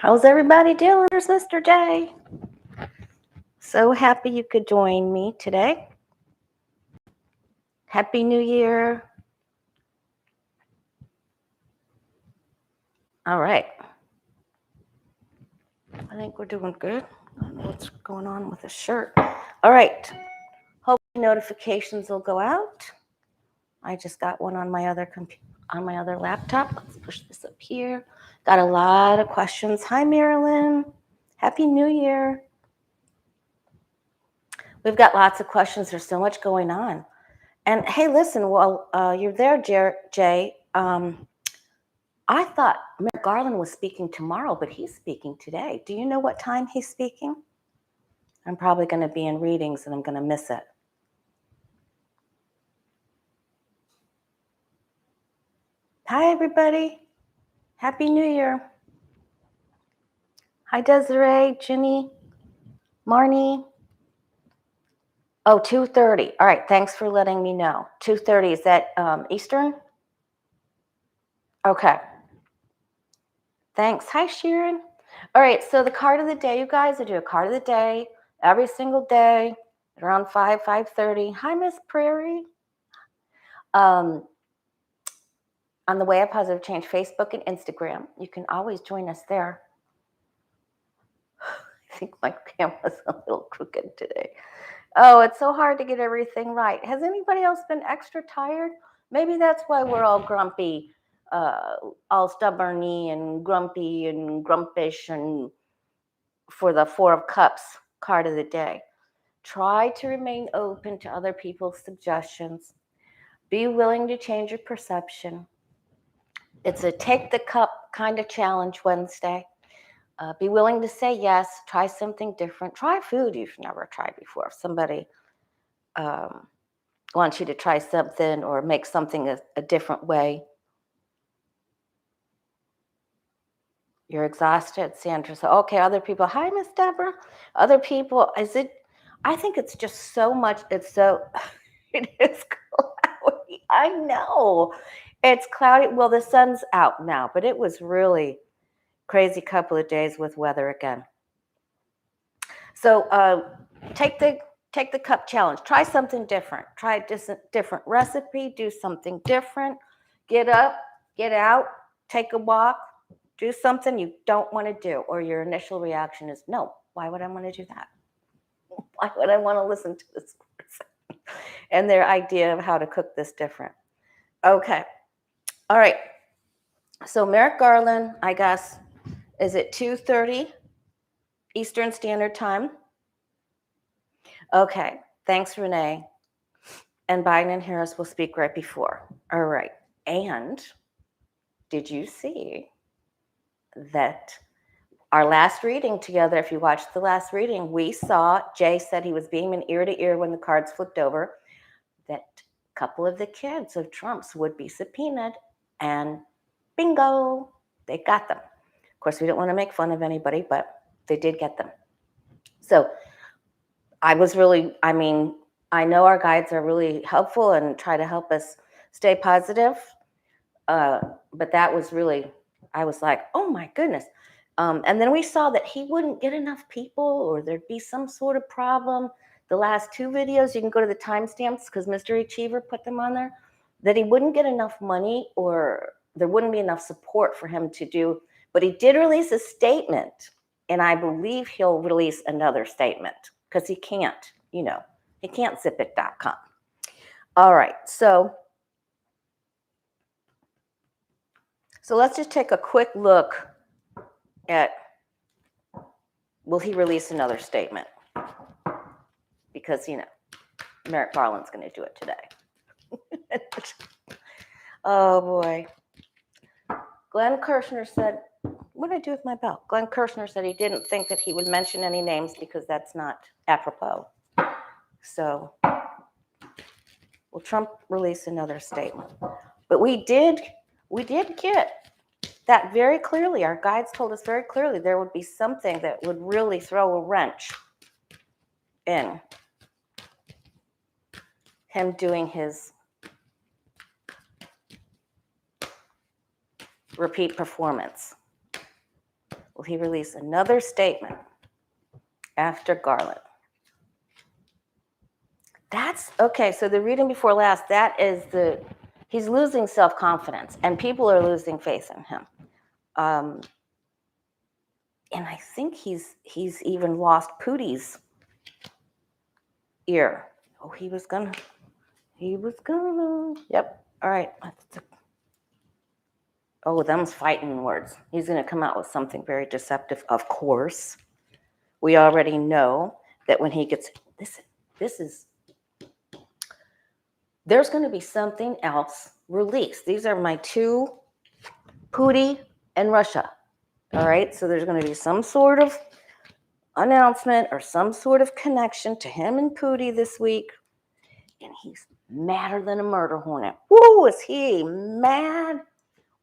How's everybody doing? There's Mr. J. So happy you could join me today. Happy New Year. All right. I think we're doing good. I don't know what's going on with the shirt. All right. Hope notifications will go out. I just got one on my other laptop. Let's push this up here. Got a lot of questions. Hi, Marilyn. Happy New Year. We've got lots of questions. There's so much going on. And hey, listen, while you're there, Jay, I thought Merrick Garland was speaking tomorrow, but he's speaking today. Do you know what time he's speaking? I'm probably going to be in readings and I'm going to miss it. Hi, everybody. Happy New Year. Hi, Desiree, Ginny, Marnie. Oh, 2:30. All right, thanks for letting me know. 2:30, is that Eastern? Okay. Thanks. Hi, Sharon. All right, so the card of the day, you guys, I do a card of the day every single day around 5:30. Hi, Miss Prairie. On the Way of Positive Change, Facebook and Instagram. You can always join us there. I think my camera's a little crooked today. Oh, it's so hard to get everything right. Has anybody else been extra tired? Maybe that's why we're all grumpy, all stubborny and grumpy and grumpish, and for the Four of Cups card of the day. Try to remain open to other people's suggestions. Be willing to change your perception. It's a take the cup kind of challenge Wednesday. Be willing to say yes. Try something different. Try food you've never tried before. If somebody wants you to try something or make something a different way. You're exhausted, Sandra. So, okay, other people. Hi, Miss Deborah. Other people, I think it's just so much. It is cloudy. I know. It's cloudy. Well, the sun's out now, but it was really crazy couple of days with weather again. So take the cup challenge. Try something different. Try a different recipe. Do something different. Get up, get out, take a walk, do something you don't want to do, or your initial reaction is, no, why would I want to do that? Why would I want to listen to this person and their idea of how to cook this different? Okay. All right. So Merrick Garland, I guess, is it 2:30 Eastern Standard Time? Okay. Thanks, Renee. And Biden and Harris will speak right before. All right. And did you see that our last reading together, if you watched the last reading, we saw Jay said he was beaming ear to ear when the cards flipped over, that a couple of the kids of Trump's would be subpoenaed, and bingo, they got them. Of course, we don't want to make fun of anybody, but they did get them. So I know our guides are really helpful and try to help us stay positive, but that was really, I was like, oh my goodness. And then we saw that he wouldn't get enough people, or there'd be some sort of problem. The last two videos, you can go to the timestamps because Mr. Achiever put them on there, that he wouldn't get enough money, or there wouldn't be enough support for him to do. But he did release a statement, and I believe he'll release another statement because he can't, he can't zipit.com. All right, so let's just take a quick look at, will he release another statement? Because, Merrick Garland's going to do it today. Oh, boy. Glenn Kirshner said, what did I do with my bell? Glenn Kirshner said he didn't think that he would mention any names because that's not apropos. So, will Trump release another statement? But we did get that very clearly. Our guides told us very clearly there would be something that would really throw a wrench in him doing his repeat performance. will he release another statement after Garland? That's okay. So the reading before last, that is he's losing self-confidence and people are losing faith in him. And I think he's even lost Pootie's ear. Oh, he was gonna. Yep. All right. Oh, them's fighting words. He's gonna come out with something very deceptive, of course. We already know that when he gets there's going to be something else released. These are my two, Pootie and Russia. All right, so there's going to be some sort of announcement or some sort of connection to him and Pootie this week. And he's madder than a murder hornet. Whoa, is he mad?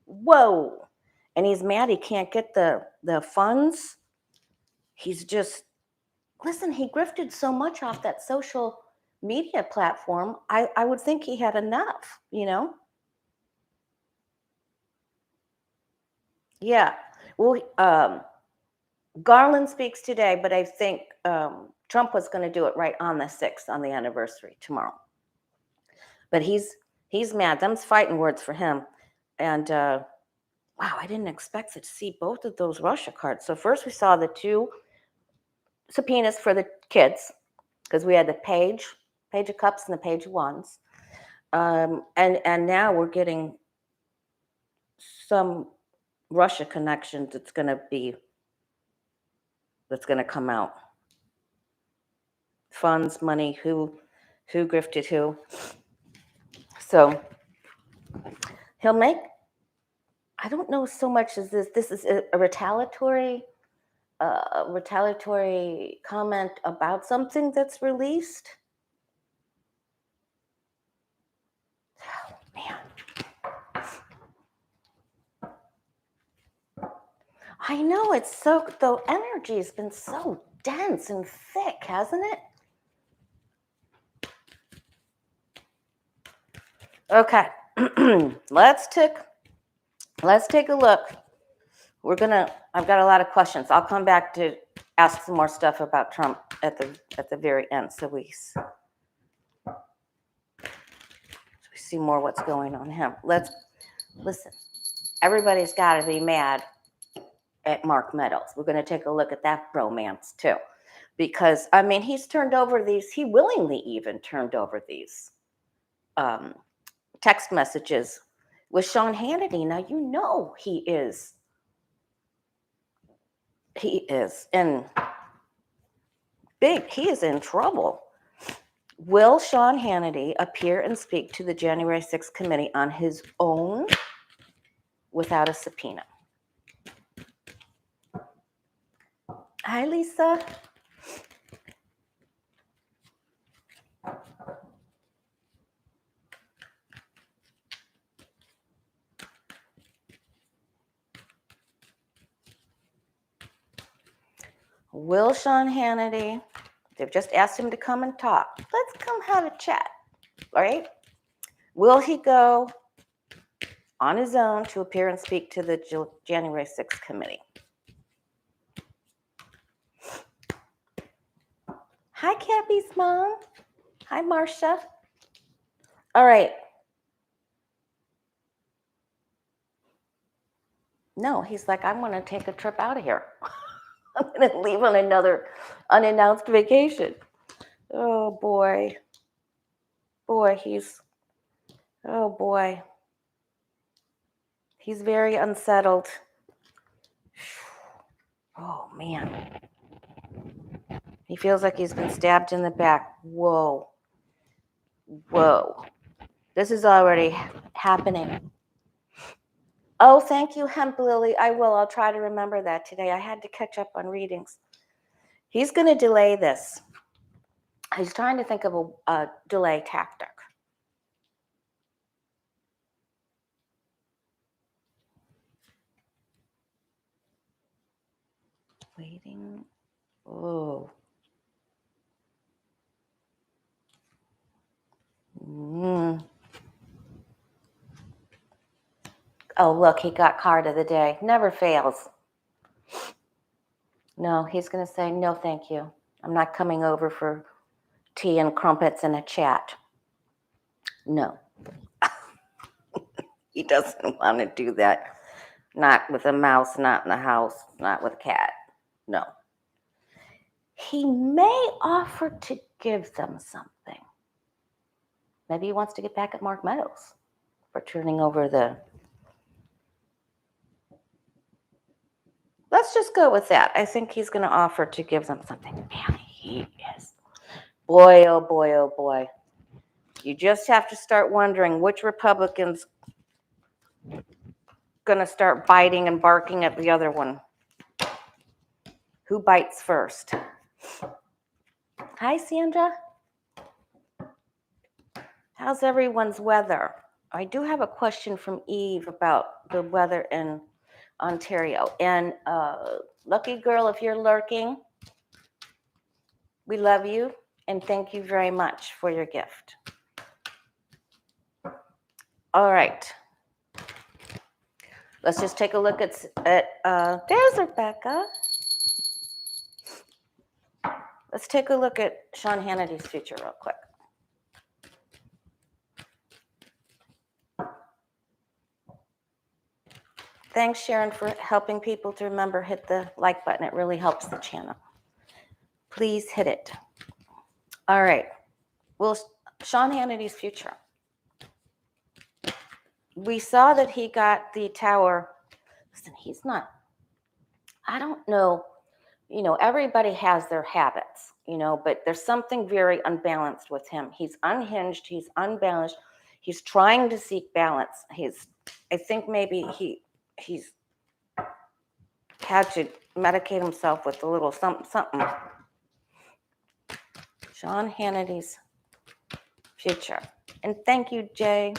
Whoa. And he's mad he can't get the funds. He's just, listen, he grifted so much off that social media platform. I would think he had enough, you know? Yeah. Well, Garland speaks today, but I think Trump was going to do it right on the 6th, on the anniversary tomorrow. But he's mad. Them's fighting words for him. And wow, I didn't expect to see both of those Russia cards. So first we saw the two subpoenas for the kids, because we had the page of cups and the page of wands. And now we're getting some Russia connection that's going to come out. Funds, money, who grifted who. So he'll make, I don't know so much as this is a retaliatory comment about something that's released. Oh, man. I know, it's so, the energy has been so dense and thick, hasn't it? Okay, let's take a look. I've got a lot of questions. I'll come back to ask some more stuff about Trump at the very end, so we see more what's going on him. Let's listen. Everybody's got to be mad at Mark Meadows. We're going to take a look at that romance too, because I mean he willingly even turned over these text messages with Sean Hannity. Now you know he is in trouble. Will Sean Hannity appear and speak to the January 6th committee on his own without a subpoena? Hi, Lisa. Will Sean Hannity, they've just asked him to come and talk. Let's come have a chat, all right? Will he go on his own to appear and speak to the January 6th committee? Hi, Cappy's mom. Hi, Marcia. All right. No, he's like, I want to take a trip out of here. I'm going to leave on another unannounced vacation. Oh, boy. He's very unsettled. Oh, man. He feels like he's been stabbed in the back. Whoa. This is already happening. Oh, thank you, Hemp Lily. I will. I'll try to remember that today. I had to catch up on readings. He's going to delay this. He's trying to think of a delay tactic. Waiting. Oh. Oh, look, he got card of the day. Never fails. No, he's going to say, no, thank you. I'm not coming over for tea and crumpets and a chat. No. He doesn't want to do that. Not with a mouse, not in the house, not with a cat. No. He may offer to give them something. Maybe he wants to get back at Mark Meadows for turning over the... Let's just go with that. I think he's going to offer to give them something. Man, he is. Boy, oh boy, oh boy. You just have to start wondering which Republican's going to start biting and barking at the other one. Who bites first? Hi, Sandra. How's everyone's weather? I do have a question from Eve about the weather in Ontario. And lucky girl, if you're lurking, we love you and thank you very much for your gift. All right. Let's just take a look at there's Rebecca. Let's take a look at Sean Hannity's future real quick. Thanks, Sharon, for helping people to remember, hit the like button. It really helps the channel. Please hit it. All right. Well, Sean Hannity's future. We saw that he got the tower. Listen, he's not, I don't know, everybody has their habits, but there's something very unbalanced with him. He's unhinged. He's unbalanced. He's trying to seek balance. I think maybe he's had to medicate himself with a little something. Sean Hannity's future. And thank you, Jay.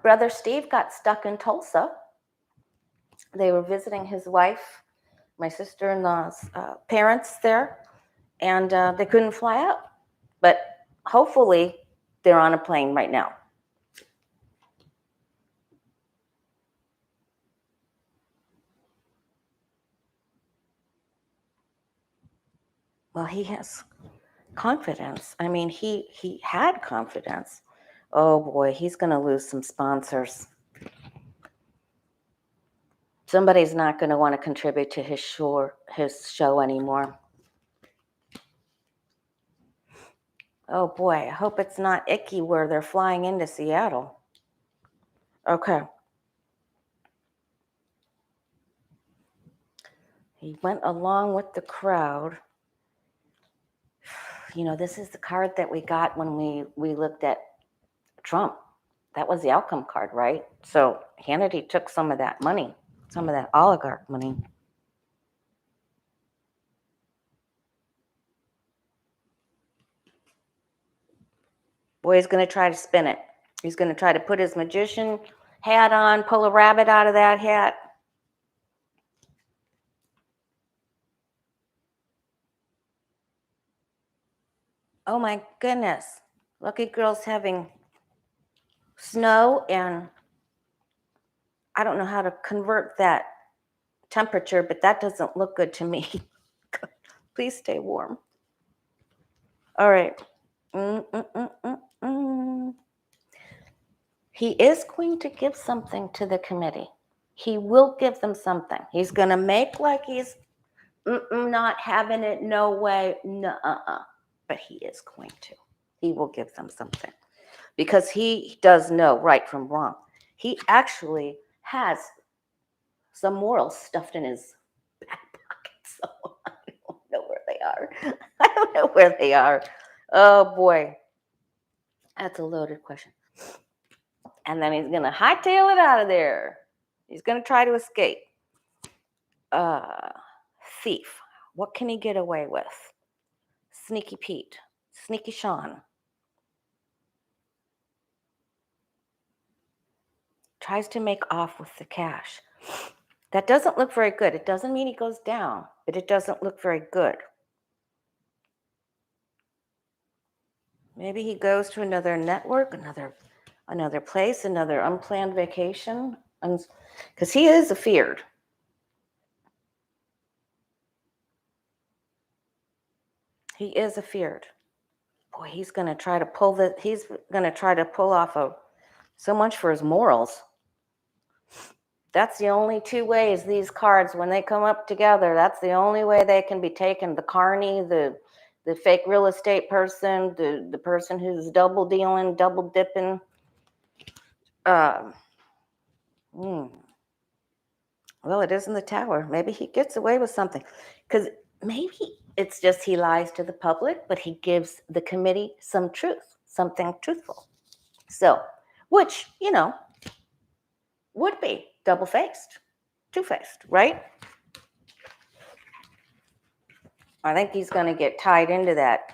Brother Steve got stuck in Tulsa. They were visiting his wife, my sister-in-law's parents there, and they couldn't fly out. But hopefully they're on a plane right now. Well, he has confidence. I mean, he had confidence. Oh boy, he's going to lose some sponsors. Somebody's not going to want to contribute to his show anymore. Oh boy, I hope it's not icky where they're flying into Seattle. Okay. He went along with the crowd. This is the card that we got when we looked at Trump. That was the outcome card, right? So Hannity took some of that money, some of that oligarch money. Boy, he's going to try to spin it. He's going to try to put his magician hat on, pull a rabbit out of that hat. Oh my goodness. Lucky girl's having snow, and I don't know how to convert that temperature, but that doesn't look good to me. Please stay warm. All right. He is going to give something to the committee. He will give them something. He's going to make like he's not having it, no way, but he is going to. He will give them something because he does know right from wrong. He actually has some morals stuffed in his back pocket, so I don't know where they are. I don't know where they are. Oh boy, that's a loaded question. And then he's going to hightail it out of there. He's going to try to escape. Thief. What can he get away with? Sneaky Pete. Sneaky Sean. Tries to make off with the cash. That doesn't look very good. It doesn't mean he goes down, but it doesn't look very good. Maybe he goes to another network, another place, another unplanned vacation, because he is feared. He is afeared. Boy, he's going to try to pull off so much for his morals. That's the only two ways these cards, when they come up together, that's the only way they can be taken. The carny, the fake real estate person, the person who's double dealing, double dipping. Well, it is in the Tower. Maybe he gets away with something. Because maybe it's just he lies to the public, but he gives the committee some truth, something truthful. So, which, would be double-faced, two-faced, right? I think he's going to get tied into that.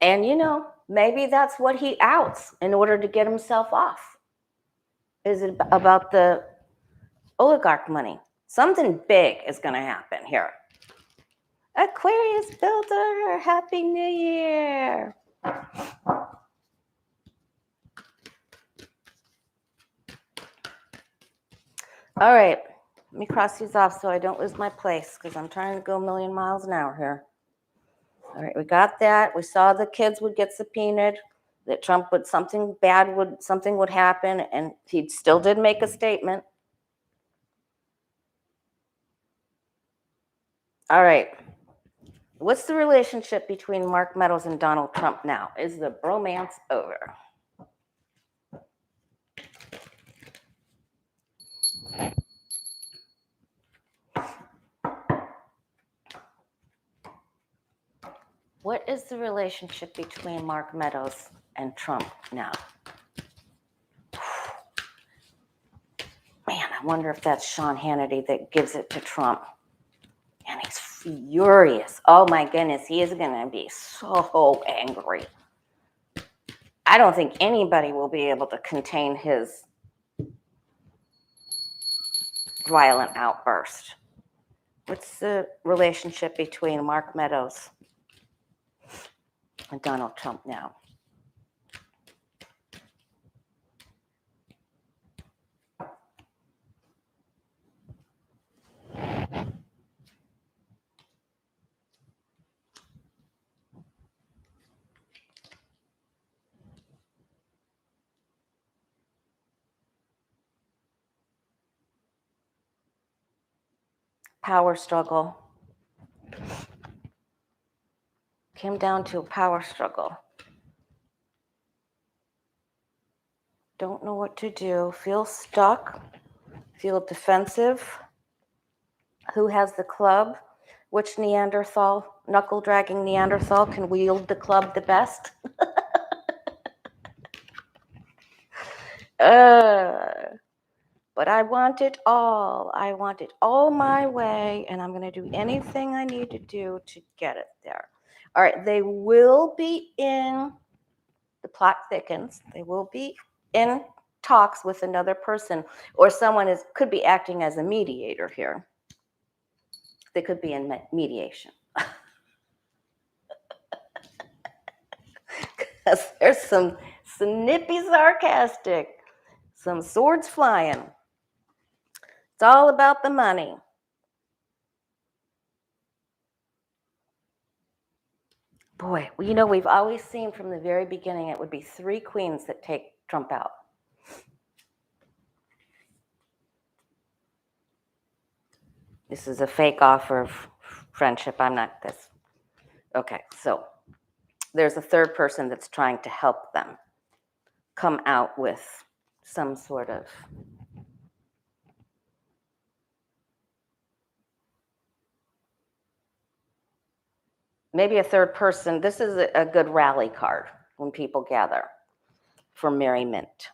And, maybe that's what he outs in order to get himself off. Is it about the oligarch money? Something big is going to happen here. Aquarius builder, Happy New Year. All right, let me cross these off so I don't lose my place because I'm trying to go a million miles an hour here. All right, we got that. We saw the kids would get subpoenaed, that Trump would, something would happen, and he still did make a statement. All right. What's the relationship between Mark Meadows and Donald Trump now? Is the bromance over? What is the relationship between Mark Meadows and Trump now? Man, I wonder if that's Sean Hannity that gives it to Trump. And he's furious. Oh my goodness, he is going to be so angry. I don't think anybody will be able to contain his violent outburst. What's the relationship between Mark Meadows and Donald Trump now? Power struggle. Came down to a power struggle. Don't know what to do. Feel stuck. Feel defensive. Who has the club? Which Neanderthal, knuckle-dragging Neanderthal can wield the club the best? But I want it all. I want it all my way, and I'm going to do anything I need to do to get it there. All right, they will be in, the plot thickens, they will be in talks with another person, or someone could be acting as a mediator here. They could be in mediation. Because there's some nippy sarcastic, some swords flying. It's all about the money. Boy, we've always seen from the very beginning it would be 3 queens that take Trump out. This is a fake offer of friendship. I'm not this. Okay, so there's a third person that's trying to help them come out with some sort of maybe a third person. This is a good rally card when people gather for merriment.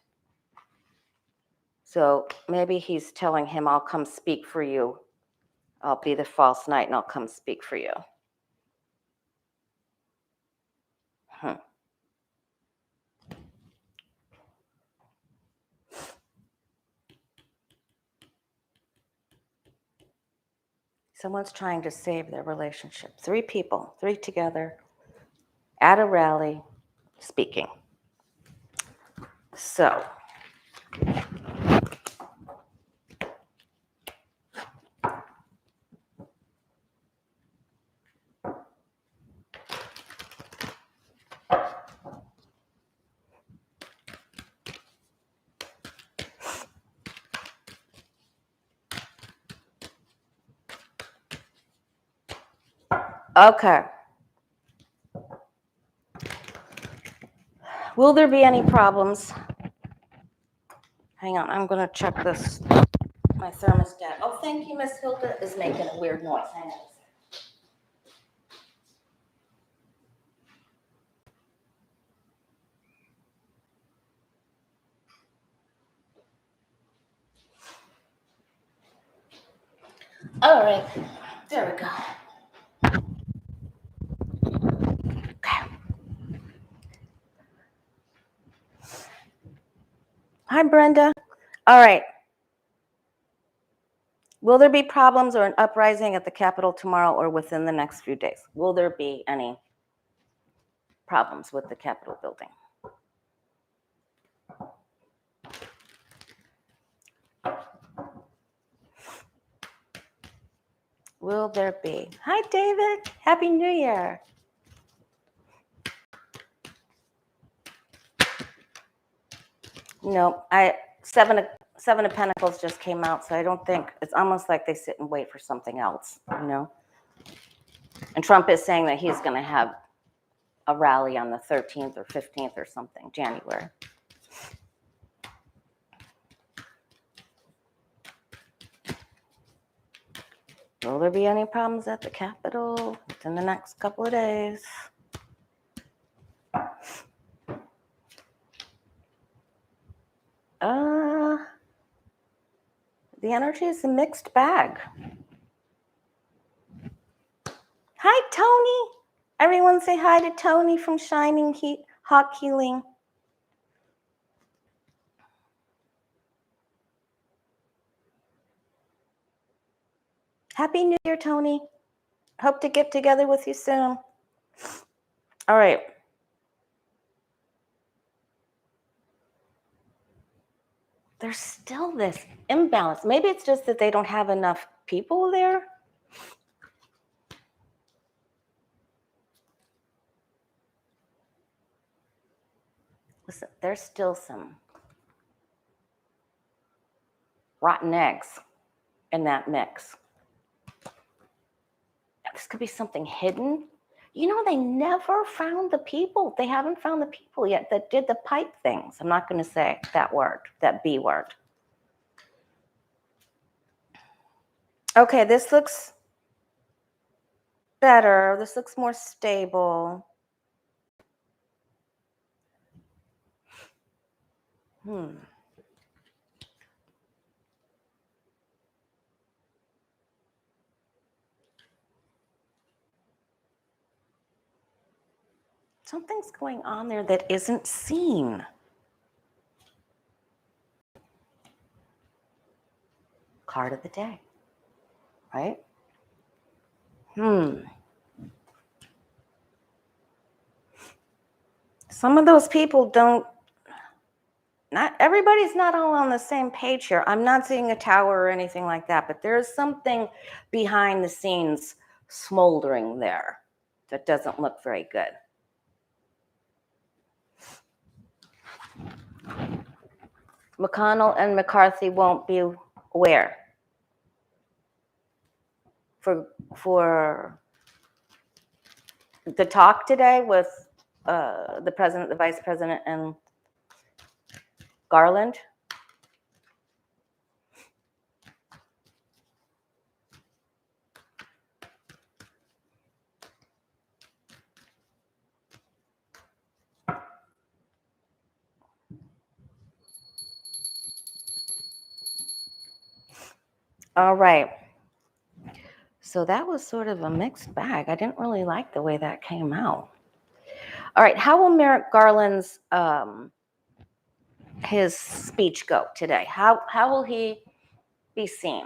So maybe he's telling him, I'll come speak for you. I'll be the false knight and I'll come speak for you. Someone's trying to save their relationship. 3 people, 3 together, at a rally, speaking. So, Okay. Will there be any problems? Hang on, I'm going to check this. My thermostat. Oh, thank you, Miss Hilda is making a weird noise. Hang on. All right, there we go. Okay. Hi, Brenda. All right. Will there be problems or an uprising at the Capitol tomorrow or within the next few days? Will there be any problems with the Capitol building? Will there be? Hi, David. Happy New Year. No, seven of Pentacles just came out, so I don't think it's almost like they sit and wait for something else, you know. And Trump is saying that he's going to have a rally on the 13th or 15th or something, January. Will there be any problems at the Capitol within the next couple of days? The energy is a mixed bag. Hi, Tony. Everyone say hi to Tony from Shining Heat Hawk Healing. Happy New Year, Tony. Hope to get together with you soon. All right. There's still this imbalance. Maybe it's just that they don't have enough people there. Listen, there's still some rotten eggs in that mix. This could be something hidden. You know, they never found the people. They haven't found the people yet that did the pipe things. I'm not going to say that word, that B word. Okay, this looks better. This looks more stable. Something's going on there that isn't seen. Card of the day, right? Some of those people not everybody's not all on the same page here. I'm not seeing a tower or anything like that, but there's something behind the scenes smoldering there that doesn't look very good. McConnell and McCarthy won't be where? For the talk today with the president, the vice president, and Garland. All right. So that was sort of a mixed bag. I didn't really like the way that came out. All right. How will Merrick Garland's his speech go today? How will he be seen?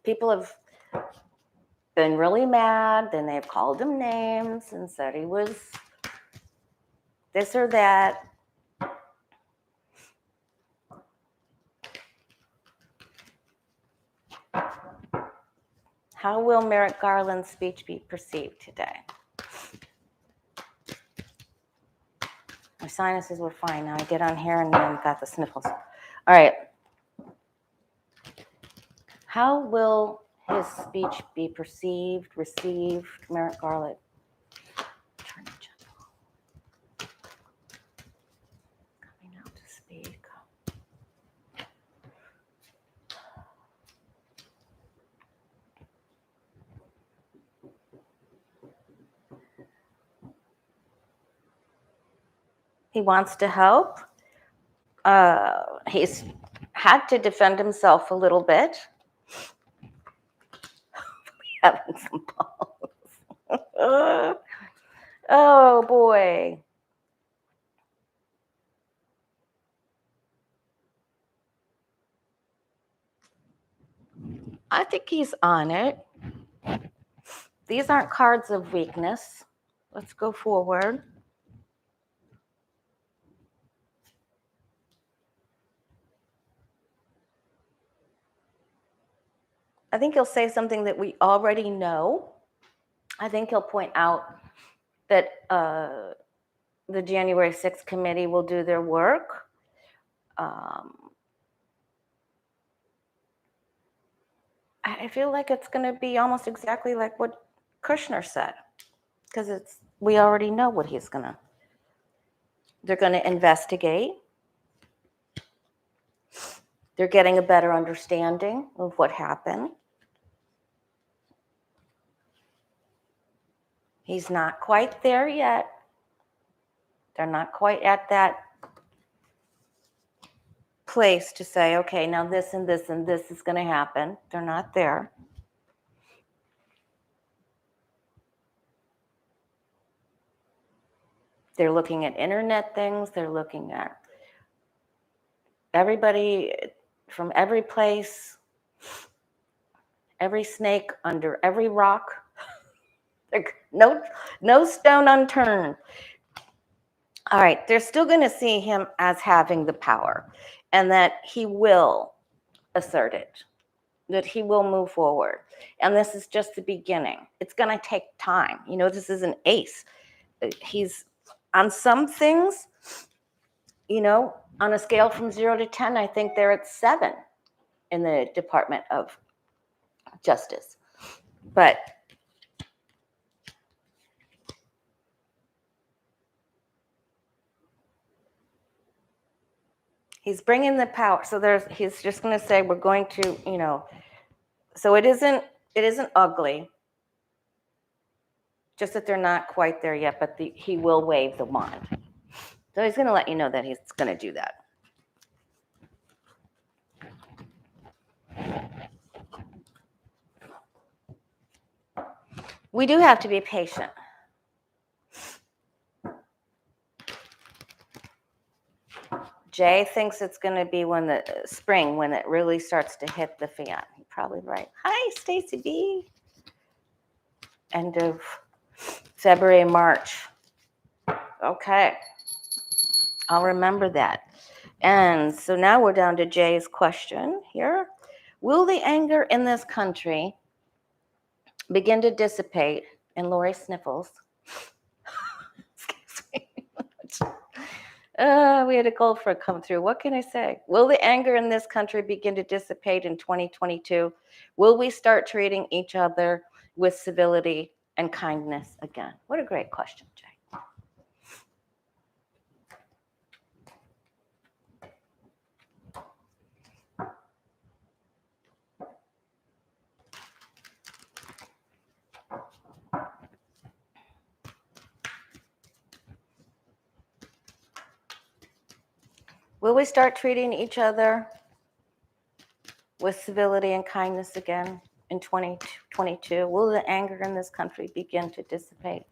People have been really mad, then they've called him names and said he was this or that. How will Merrick Garland's speech be perceived today? My sinuses were fine. Now I get on here and then got the sniffles. All right. How will his speech be received, Merrick Garland. Attorney General. Coming out to speak. He wants to help. He's had to defend himself a little bit. Having some balls. Oh boy. I think he's on it. These aren't cards of weakness. Let's go forward. I think he'll say something that we already know. I think he'll point out that the January 6th committee will do their work. I feel like it's going to be almost exactly like what Kushner said, because we already know what they're going to investigate. They're getting a better understanding of what happened. He's not quite there yet. They're not quite at that place to say, okay, now this and this and this is going to happen. They're not there. They're looking at internet things. They're looking at everybody from every place, every snake under every rock. No stone unturned. All right, they're still going to see him as having the power, and that he will assert it, that he will move forward. And this is just the beginning. It's going to take time. You know, this is an ace. He's on some things, you know, on a scale from 0 to 10, I think they're at 7 in the Department of Justice. But he's bringing the power. So he's just going to say, we're going to, you know, so it isn't ugly, just that they're not quite there yet, but he will wave the wand. So he's going to let you know that he's going to do that. We do have to be patient. Jay thinks it's going to be when the spring, when it really starts to hit the fan. He's probably right. Hi, Stacy B. End of February, March. Okay. I'll remember that. And so now we're down to Jay's question here. Will the anger in this country begin to dissipate? And Lori sniffles. Excuse me. We had a gold for come through. What can I say? Will the anger in this country begin to dissipate in 2022? Will we start treating each other with civility and kindness again? What a great question, Jay. Will we start treating each other with civility and kindness again in 2022? Will the anger in this country begin to dissipate?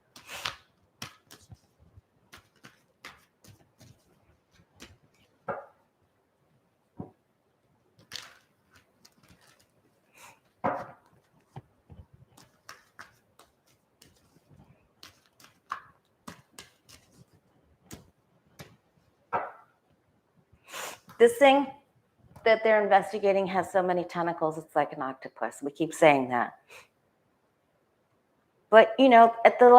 This thing that they're investigating has so many tentacles, it's like an octopus. We keep saying that. But, you know, at the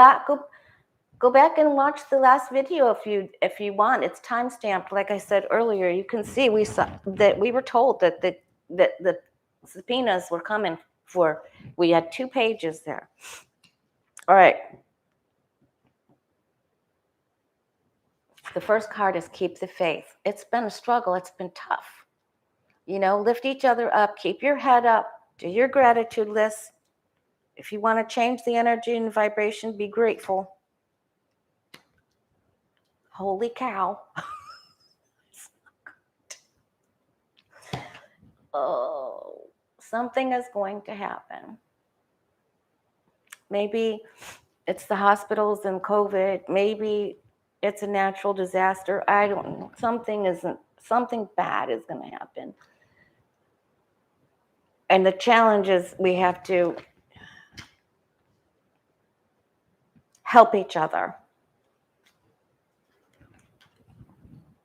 go back and watch the last video if you want. It's timestamped. Like I said earlier, you can see we were told that the subpoenas were coming We had 2 pages there. All right. The first card is keep the faith. It's been a struggle. It's been tough. Lift each other up. Keep your head up. Do your gratitude list. If you want to change the energy and vibration, be grateful. Holy cow. Oh, something is going to happen. Maybe it's the hospitals and COVID. Maybe it's a natural disaster. I don't know. Something bad is going to happen. And the challenge is we have to help each other.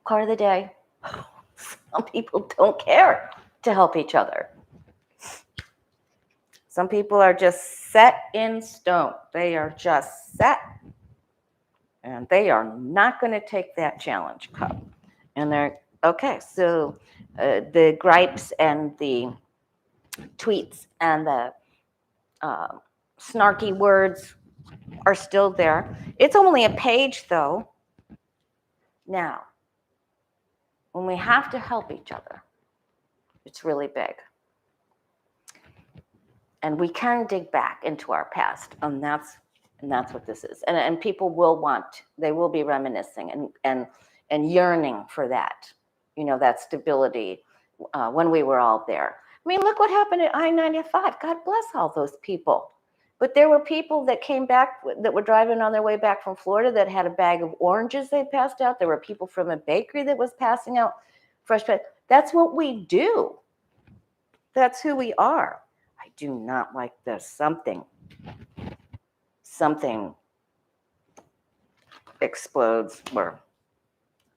Card of the day. Some people don't care to help each other. Some people are just set in stone. They are just set. And they are not going to take that challenge cup. And they're, okay, so the gripes and the tweets and the snarky words are still there. It's only a page, though. Now, when we have to help each other, it's really big. And we can dig back into our past, and that's what this is. And people they will be reminiscing and yearning for that, that stability when we were all there. I mean, look what happened at I-95. God bless all those people. But there were people that came back that were driving on their way back from Florida that had a bag of oranges they passed out. There were people from a bakery that was passing out fresh bread. That's what we do. That's who we are. I do not like this. Something explodes or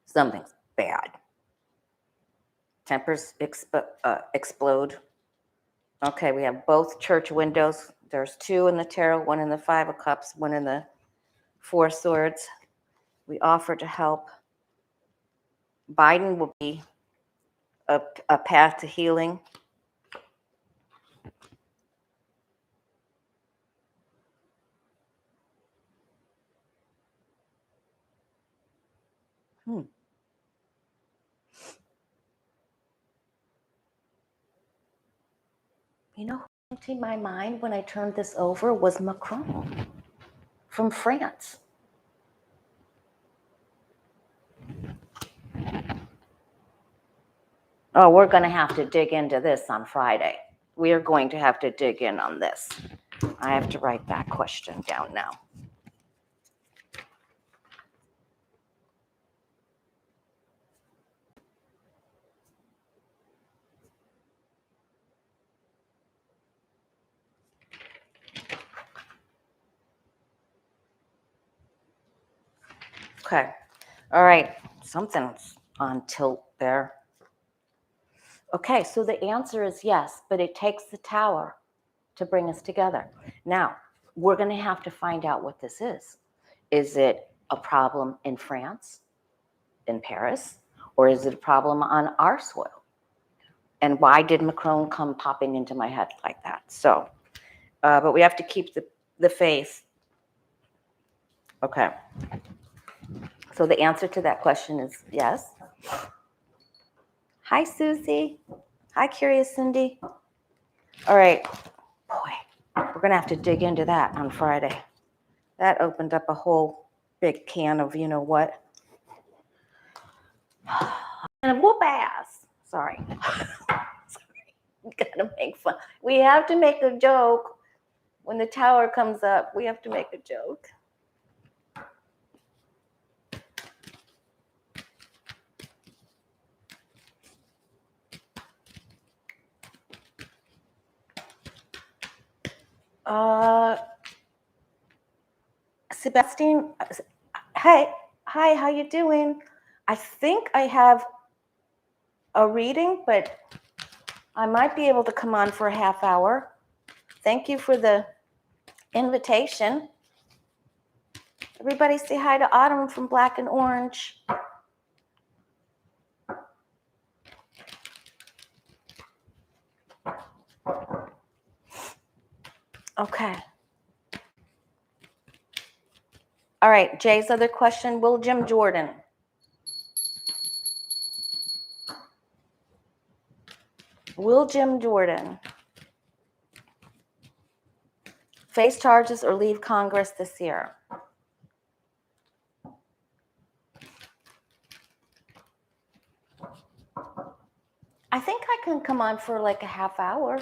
something's bad. Tempers explode. Okay, we have both church windows. There's 2 in the tarot, 1 in the 5 of Cups, 1 in the 4 Swords. We offer to help. Biden will be a path to healing. Who came to my mind when I turned this over was Macron from France. Oh, we're going to have to dig into this on Friday. We are going to have to dig in on this. I have to write that question down now. Okay. All right. Something's on tilt there. Okay, so the answer is yes, but it takes the Tower to bring us together. Now, we're going to have to find out what this is. Is it a problem in France, in Paris, or is it a problem on our soil? And why did Macron come popping into my head like that? So, but we have to keep the faith. Okay. So the answer to that question is yes. Hi, Susie. Hi, Curious Cindy. All right. Boy, we're going to have to dig into that on Friday. That opened up a whole big can of you-know-what. And whoop ass. Sorry. We gotta make fun. We have to make a joke. When the Tower comes up, we have to make a joke. Sebastian, hi, how you doing? I think I have a reading, but I might be able to come on for a half hour. Thank you for the invitation. Everybody say hi to Autumn from Black and Orange. Okay. All right, Jay's other question, will Jim Jordan face charges or leave Congress this year? I think I can come on for like a half hour.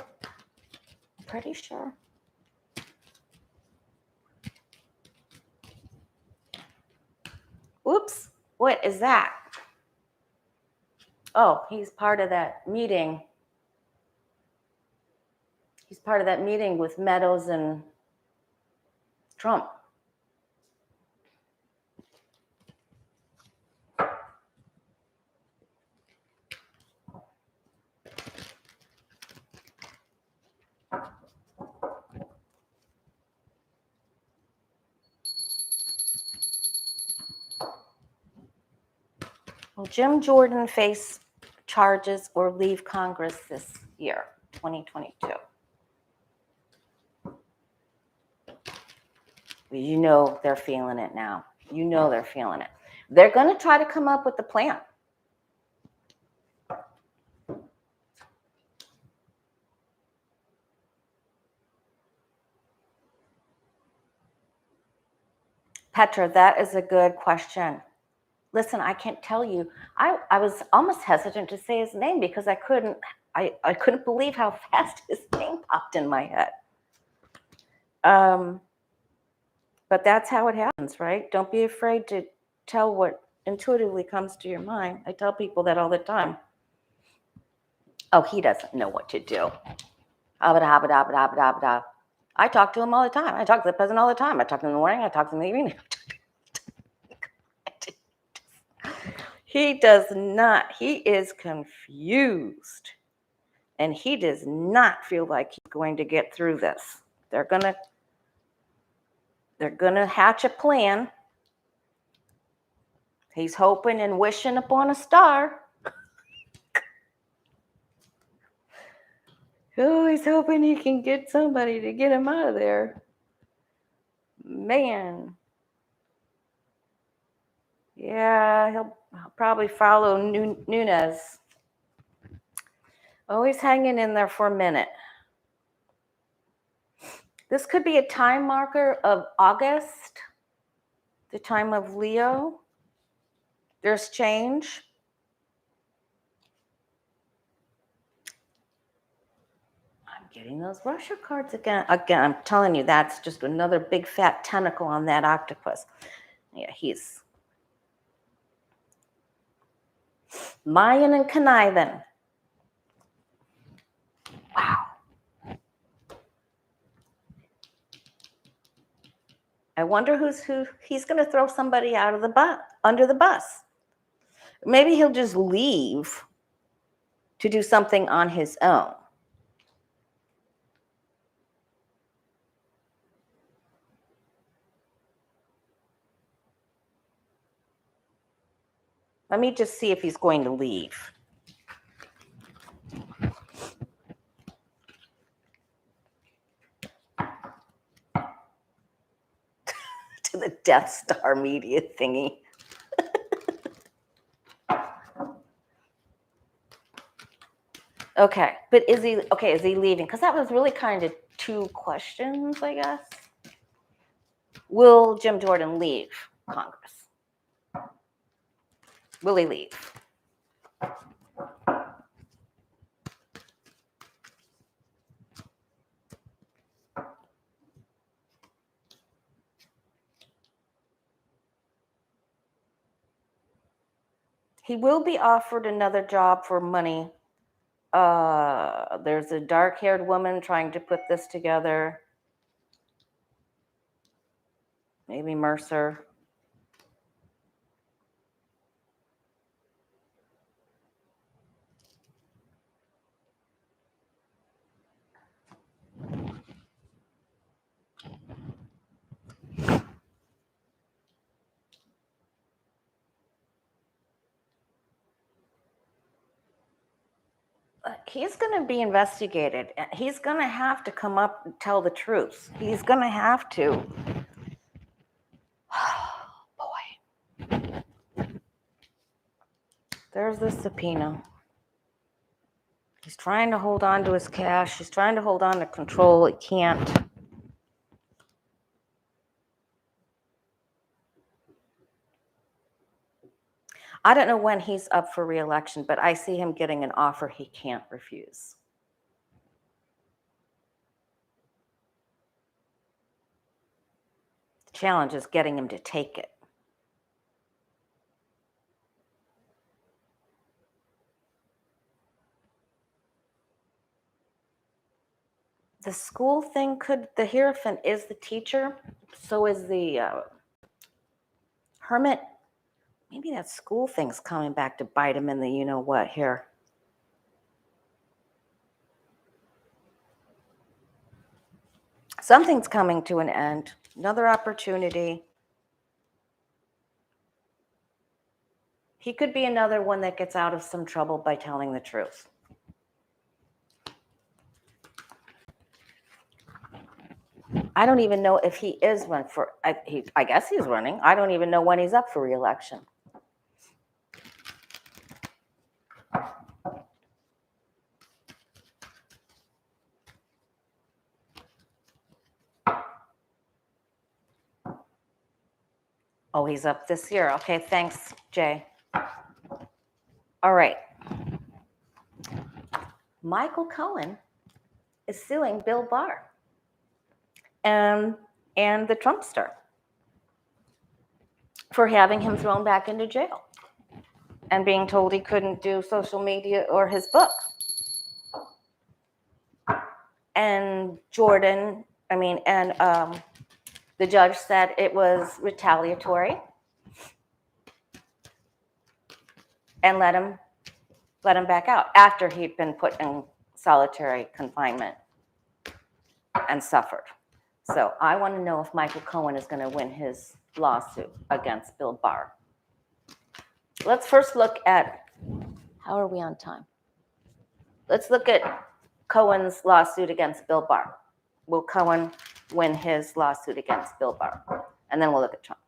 Pretty sure. Oops, what is that? Oh, he's part of that meeting. He's part of that meeting with Meadows and Trump. Will Jim Jordan face charges or leave Congress this year, 2022? You know they're feeling it now. You know they're feeling it. They're going to try to come up with a plan. Petra, that is a good question. Listen, I can't tell you. I was almost hesitant to say his name because I couldn't believe how fast his name popped in my head. But that's how it happens, right? Don't be afraid to tell what intuitively comes to your mind. I tell people that all the time. Oh, he doesn't know what to do. I talk to him all the time. I talk to the president all the time. I talk to him in the morning. I talk to him in the evening. He does not. He is confused. And he does not feel like he's going to get through this. They're gonna hatch a plan. He's hoping and wishing upon a star. Oh, he's hoping he can get somebody to get him out of there. Man. Yeah, he'll probably follow Nunes. Always hanging in there for a minute. This could be a time marker of August, the time of Leo. There's change. I'm getting those Russia cards again. Again, I'm telling you, that's just another big fat tentacle on that octopus. Yeah, he's Mayan and conniving. Wow. I wonder who he's going to throw somebody out of the under the bus. Maybe he'll just leave to do something on his own. Let me just see if he's going to leave. To the Death Star media thingy. Okay, but is he leaving? Because that was really kind of two questions, I guess. Will Jim Jordan leave Congress? Will he leave? He will be offered another job for money. There's a dark-haired woman trying to put this together. Maybe Mercer. he's going to be investigated. He's going to have to come up and tell the truth. He's going to have to. Boy. There's the subpoena. He's trying to hold on to his cash. He's trying to hold on to control. He can't. I don't know when he's up for re-election, but I see him getting an offer he can't refuse. The challenge is getting him to take it. The school thing the Hierophant is the teacher, so is the hermit. Maybe that school thing's coming back to bite him in the you-know-what here. Something's coming to an end. Another opportunity. He could be another one that gets out of some trouble by telling the truth. I don't even know if he is run for, I guess he's running. I don't even know when he's up for re-election. Oh, he's up this year. Okay, thanks, Jay. All right. Michael Cohen is suing Bill Barr and the Trumpster for having him thrown back into jail and being told he couldn't do social media or his book. And the judge said it was retaliatory and let him back out after he'd been put in solitary confinement and suffered. So I want to know if Michael Cohen is going to win his lawsuit against Bill Barr. Let's first look at, how are we on time? Let's look at Cohen's lawsuit against Bill Barr. Will Cohen win his lawsuit against Bill Barr? And then we'll look at Trump.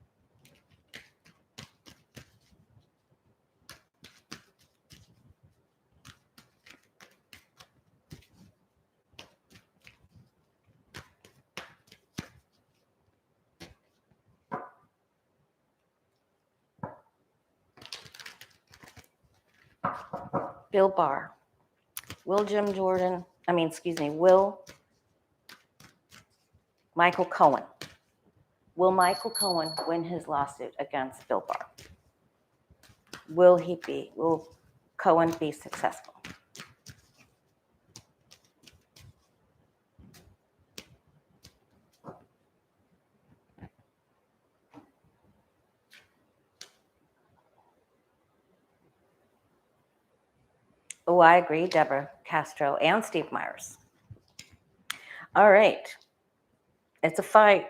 Bill Barr. Will Michael Cohen. Will Michael Cohen win his lawsuit against Bill Barr? Will Cohen be successful? Oh, I agree, Deborah Castro and Steve Myers. All right. It's a fight.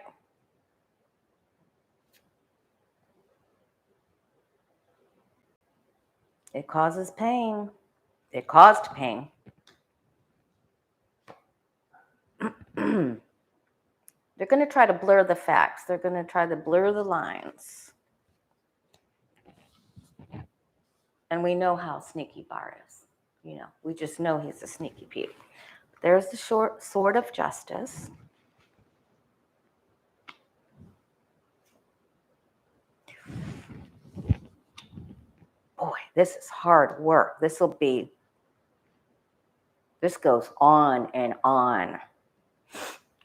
It causes pain. It caused pain. They're going to try to blur the facts. They're going to try to blur the lines. And we know how sneaky Barr is. We just know he's a sneaky Pete. There's the short sword of justice. Boy, this is hard work. This goes on and on.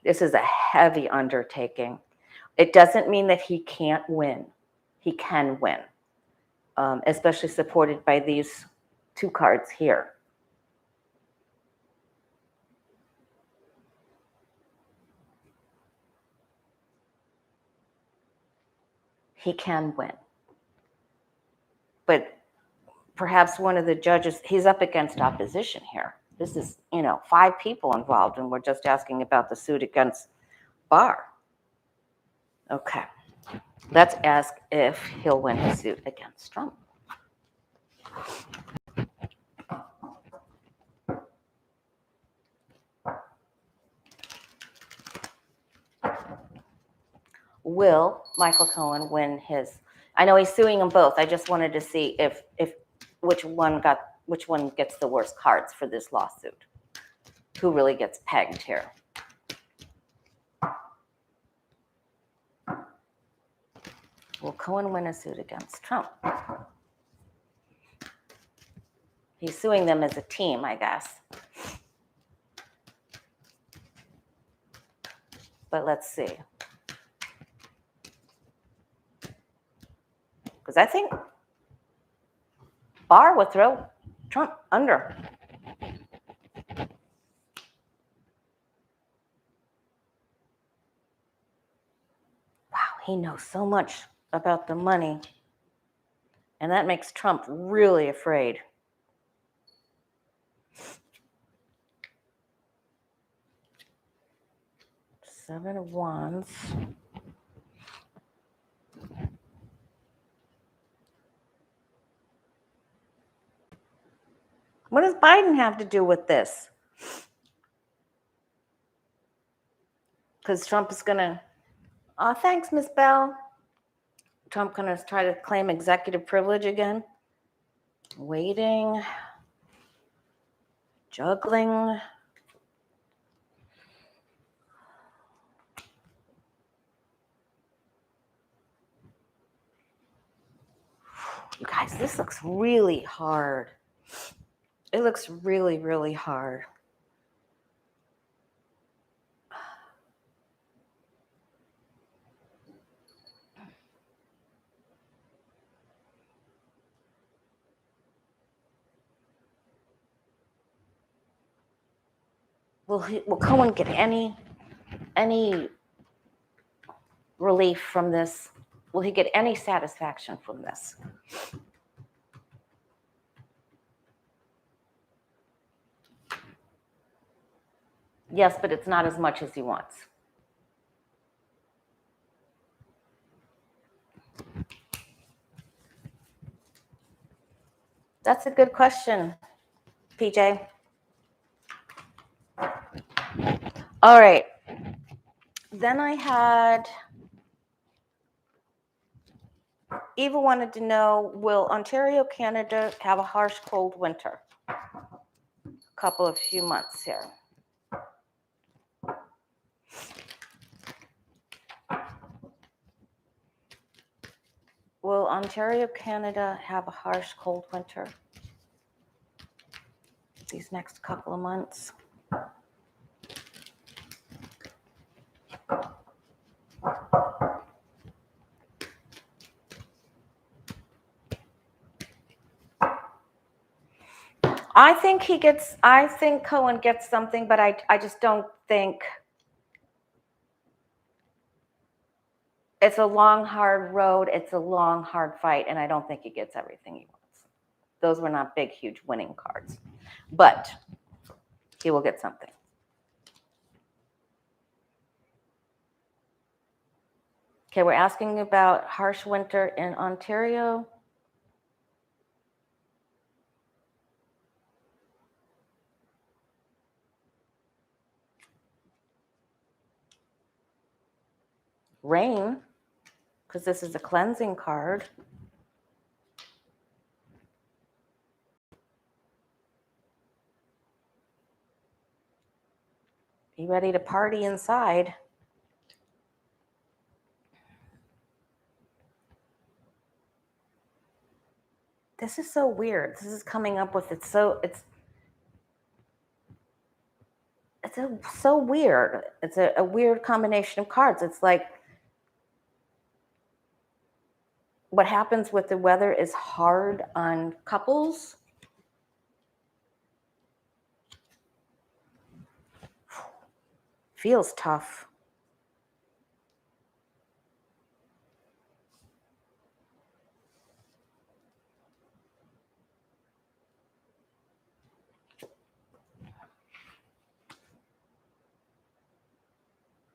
This is a heavy undertaking. It doesn't mean that he can't win. He can win, especially supported by these two cards here. He can win. But perhaps one of the judges, he's up against opposition here. This is, 5 people involved, and we're just asking about the suit against Barr. Okay. Let's ask if he'll win his suit against Trump. will Michael Cohen win his? I know he's suing them both. I just wanted to see if which one gets the worst cards for this lawsuit. Who really gets pegged here? Will Cohen win a suit against Trump? He's suing them as a team, I guess. But let's see. Because I think Barr would throw Trump under. Wow, he knows so much about the money. And that makes Trump really afraid. Seven of Wands. What does Biden have to do with this? Because Trump is going to, oh, thanks, Miss Bell. Trump going to try to claim executive privilege again. Waiting. Juggling. You guys, this looks really hard. It looks really, really hard. Will Cohen get any relief from this? Will he get any satisfaction from this? Yes, but it's not as much as he wants. That's a good question, PJ. All right. Then I had Eva wanted to know, will Ontario, Canada have a harsh cold winter? A few months here. Will Ontario, Canada have a harsh cold winter these next couple of months? I think Cohen gets something, but I just don't think it's a long, hard road. It's a long, hard fight, and I don't think he gets everything he wants. Those were not big, huge winning cards, but he will get something. Okay, we're asking about harsh winter in Ontario. Rain, because this is a cleansing card. Be ready to party inside. This is so weird. This is coming up with it's so weird. It's a weird combination of cards. It's like what happens with the weather is hard on couples. Feels tough.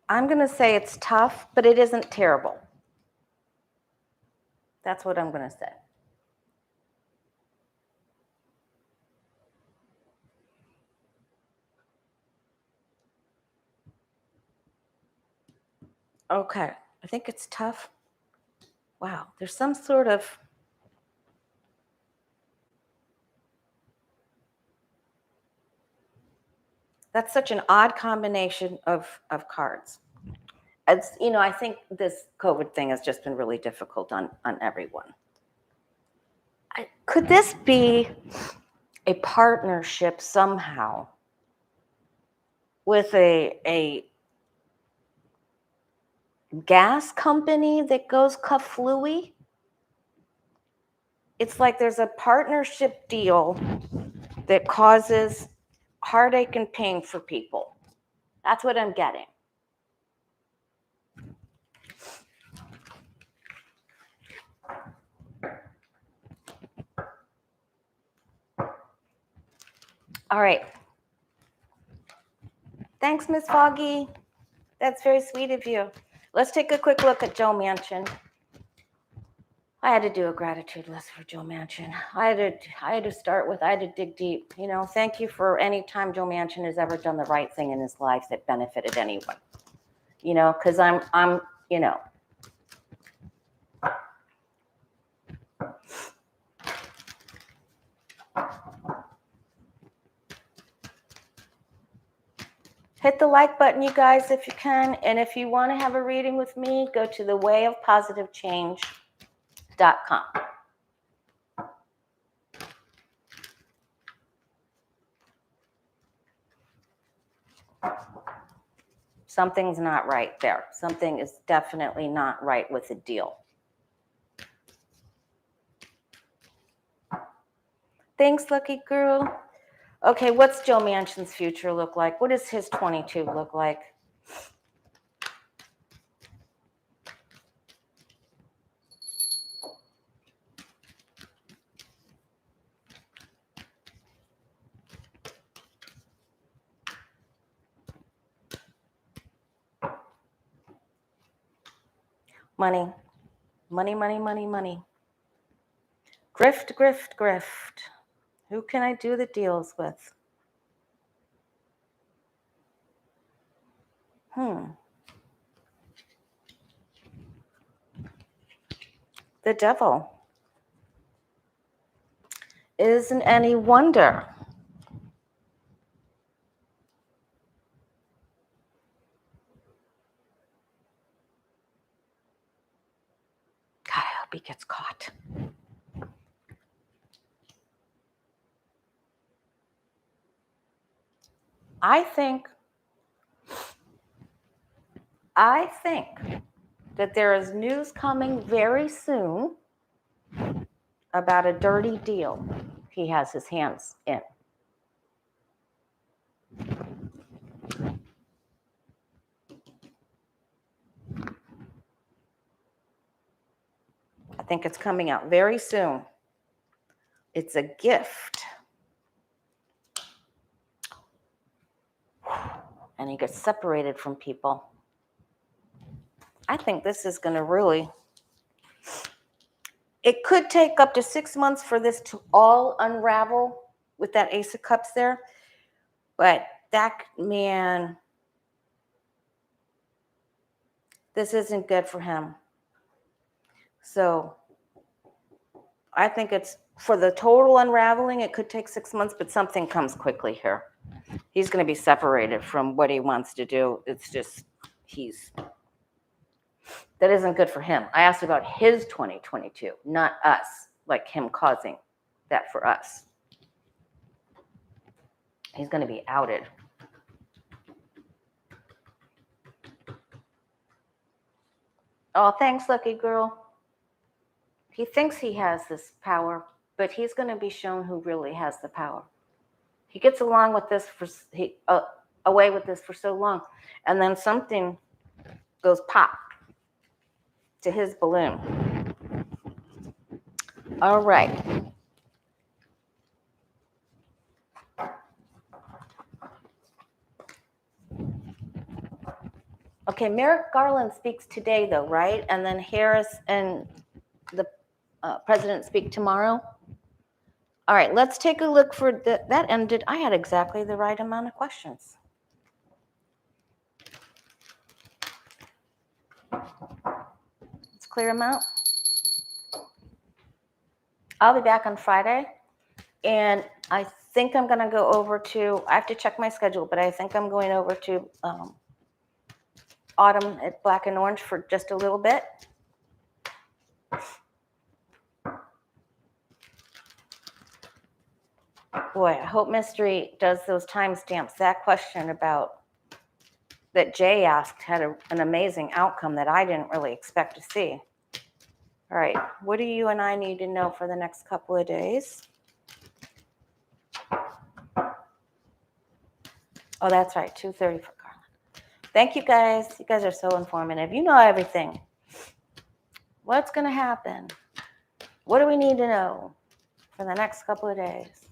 I'm going to say it's tough, but it isn't terrible. That's what I'm going to say. Okay, I think it's tough. Wow, there's some sort of that's such an odd combination of cards. It's, I think this COVID thing has just been really difficult on everyone. Could this be a partnership somehow with a gas company that goes kaflooey? It's like there's a partnership deal that causes heartache and pain for people. That's what I'm getting. All right. Thanks, Miss Foggy. That's very sweet of you. Let's take a quick look at Joe Manchin. I had to do a gratitude list for Joe Manchin. I had to dig deep. Thank you for any time Joe Manchin has ever done the right thing in his life that benefited anyone. Because I'm. Hit the like button, you guys, if you can. And if you want to have a reading with me, go to thewayofpositivechange.com. Something's not right there. Something is definitely not right with the deal. Thanks, Lucky Girl. Okay, what's Joe Manchin's future look like? What does his 22 look like? Money. Money, money, money, money. Grift, grift, grift. Who can I do the deals with? The devil. Isn't any wonder. God, I hope he gets caught. I think that there is news coming very soon about a dirty deal he has his hands in. I think it's coming out very soon. It's a gift. And he gets separated from people. I think this is going to really... It could take up to 6 months for this to all unravel with that Ace of Cups there. But that man, this isn't good for him. So I think it's for the total unraveling, it could take 6 months, but something comes quickly here. He's going to be separated from what he wants to do. It's just, that isn't good for him. I asked about his 2022, not us, like him causing that for us. He's going to be outed. Oh, thanks, Lucky Girl. He thinks he has this power, but he's going to be shown who really has the power. He gets along with this away with this for so long, and then something goes pop to his balloon. All right. Okay, Merrick Garland speaks today, though, right? And then Harris and the president speak tomorrow. All right, let's take a look for that ended. I had exactly the right amount of questions. clear them out. I'll be back on Friday, and I think I'm going to go over to, I have to check my schedule, but I think I'm going over to Autumn at Black and Orange for just a little bit. Boy, I hope Mystery does those timestamps. That question about that Jay asked had an amazing outcome that I didn't really expect to see. All right, what do you and I need to know for the next couple of days? Oh, that's right, 2:30 for Garland. Thank you guys. You guys are so informative. You know everything. What's going to happen? What do we need to know for the next couple of days?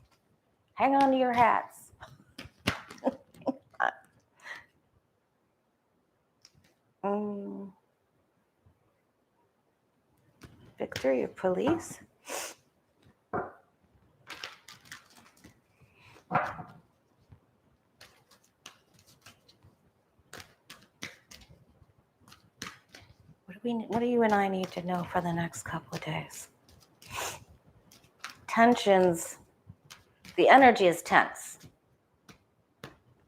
Hang on to your hats. Victory of police? What do you and I need to know for the next couple of days? Tensions. The energy is tense.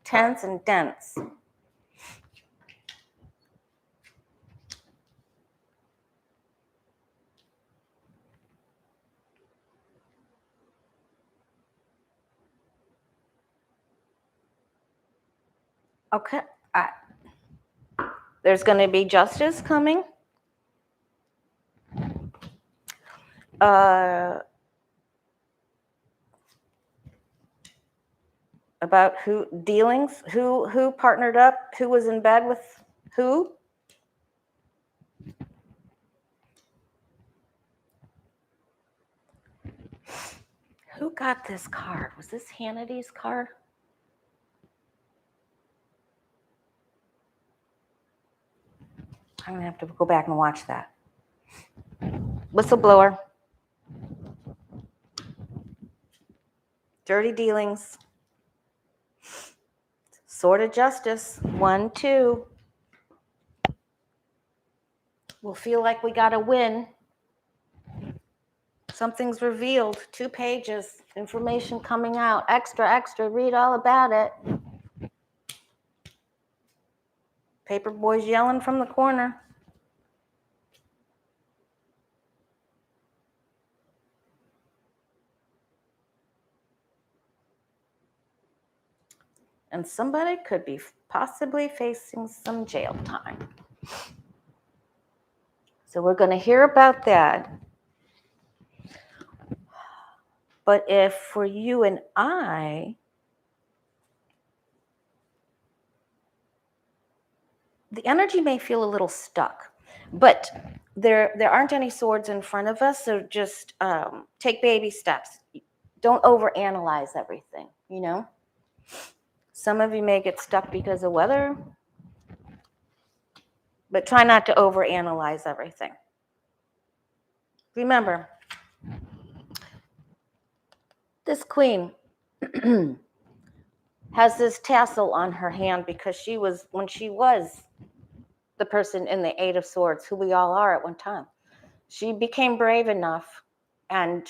Tense and dense. Okay. There's going to be justice coming. About who dealings, who partnered up, who was in bed with who. Who got this card? Was this Hannity's card? I'm gonna have to go back and watch that. Whistleblower. Dirty dealings. Sword of justice. 1, 2. We'll feel like we got a win. Something's revealed. 2 pages. Information coming out. Extra. Read all about it. Paper boys yelling from the corner. And somebody could be possibly facing some jail time. So we're going to hear about that. But if for you and I, the energy may feel a little stuck, but there aren't any swords in front of us, so just take baby steps. Don't overanalyze everything, you know? Some of you may get stuck because of weather, but try not to overanalyze everything. Remember, this queen has this tassel on her hand because when she was the person in the 8 of Swords, who we all are at one time, she became brave enough and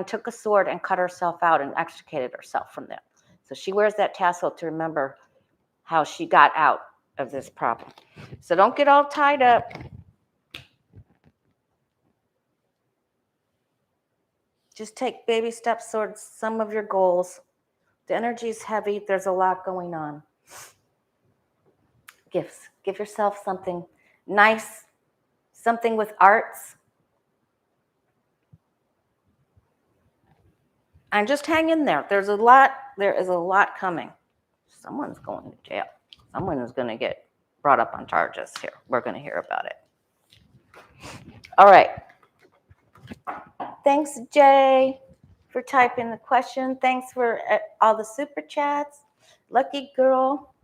took a sword and cut herself out and extricated herself from that. So she wears that tassel to remember how she got out of this problem. So don't get all tied up. Just take baby steps towards some of your goals. The energy is heavy. There's a lot going on. Gifts. Give yourself something nice, something with arts. And just hang in there. There is a lot coming. Someone's going to jail. Someone is going to get brought up on charges here. We're going to hear about it. All right. Thanks, Jay, for typing the question. Thanks for all the super chats. Lucky girl.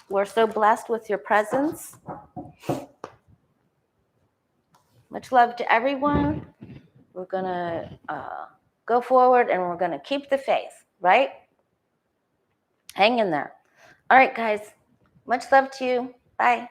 We're so blessed with your presence. Much love to everyone. We're going to go forward and we're going to keep the faith, right? Hang in there. All right, guys. Much love to you. Bye.